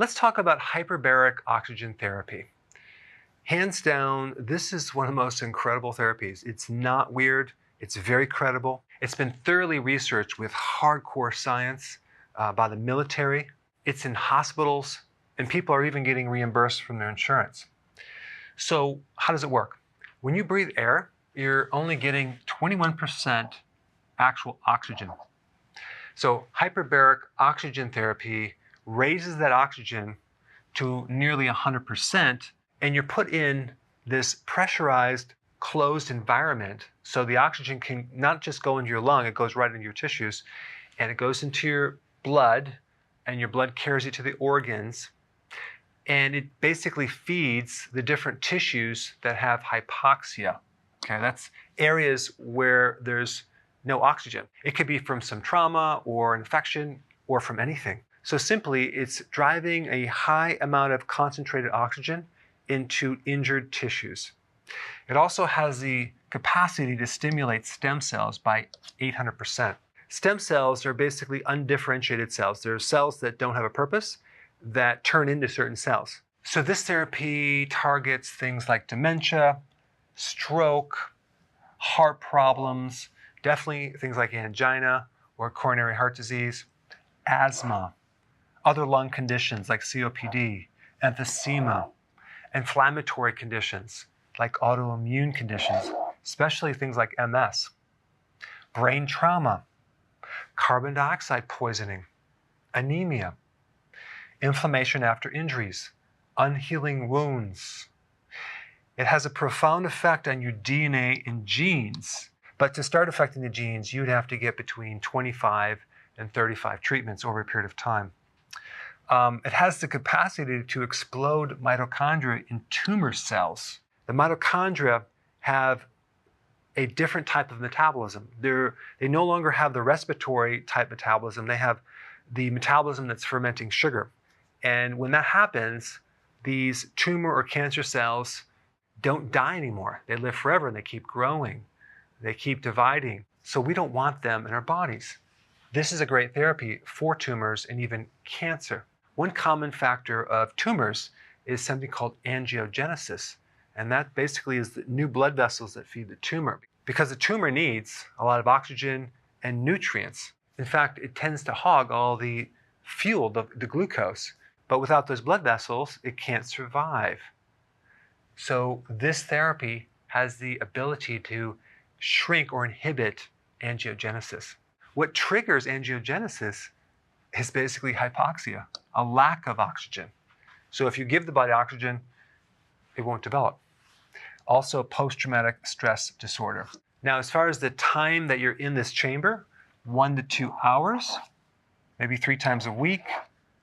Let's talk about hyperbaric oxygen therapy. Hands down, this is one of the most incredible therapies. It's not weird. It's very credible. It's been thoroughly researched with hardcore science by the military. It's in hospitals, and people are even getting reimbursed from their insurance. So how does it work? When you breathe air, you're only getting 21% actual oxygen. So hyperbaric oxygen therapy raises that oxygen to nearly 100%, and you're put in this pressurized, closed environment. So the oxygen can not just go into your lung, it goes right into your tissues, and it goes into your blood, and your blood carries it to the organs, and it basically feeds the different tissues that have hypoxia. Okay, that's areas where there's no oxygen. It could be from some trauma or infection or from anything. So simply, it's driving a high amount of concentrated oxygen into injured tissues. It also has the capacity to stimulate stem cells by 800%. Stem cells are basically undifferentiated cells. They're cells that don't have a purpose that turn into certain cells. So this therapy targets things like dementia, stroke, heart problems, definitely things like angina or coronary heart disease, asthma, other lung conditions like COPD, emphysema, inflammatory conditions like autoimmune conditions, especially things like MS, brain trauma, carbon dioxide poisoning, anemia, inflammation after injuries, unhealing wounds. It has a profound effect on your DNA and genes. But to start affecting the genes, you'd have to get between 25 and 35 treatments over a period of time. It has the capacity to explode mitochondria in tumor cells. The mitochondria have a different type of metabolism. They no longer have the respiratory type metabolism. They have the metabolism that's fermenting sugar. And when that happens, these tumor or cancer cells don't die anymore. They live forever and they keep growing. They keep dividing. So we don't want them in our bodies. This is a great therapy for tumors and even cancer. One common factor of tumors is something called angiogenesis. And that basically is the new blood vessels that feed the tumor. Because the tumor needs a lot of oxygen and nutrients. In fact, it tends to hog all the fuel, the glucose. But without those blood vessels, it can't survive. So this therapy has the ability to shrink or inhibit angiogenesis. What triggers angiogenesis is basically hypoxia, a lack of oxygen. So if you give the body oxygen, it won't develop. Also, post-traumatic stress disorder. Now, as far as the time that you're in this chamber, 1 to 2 hours, maybe 3 times a week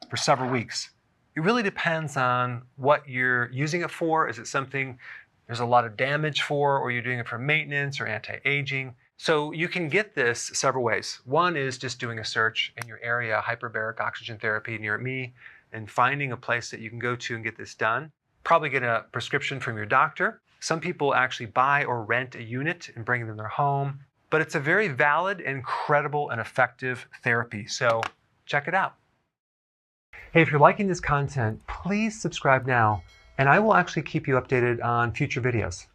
for several weeks. It really depends on what you're using it for. Is it something there's a lot of damage for, or you're doing it for maintenance or anti-aging? So you can get this several ways. One is just doing a search in your area, hyperbaric oxygen therapy near me, and finding a place that you can go to and get this done. Probably get a prescription from your doctor. Some people actually buy or rent a unit and bring them in their home. But it's a very valid and credible and effective therapy. So check it out. Hey, if you're liking this content, please subscribe now, and I will actually keep you updated on future videos.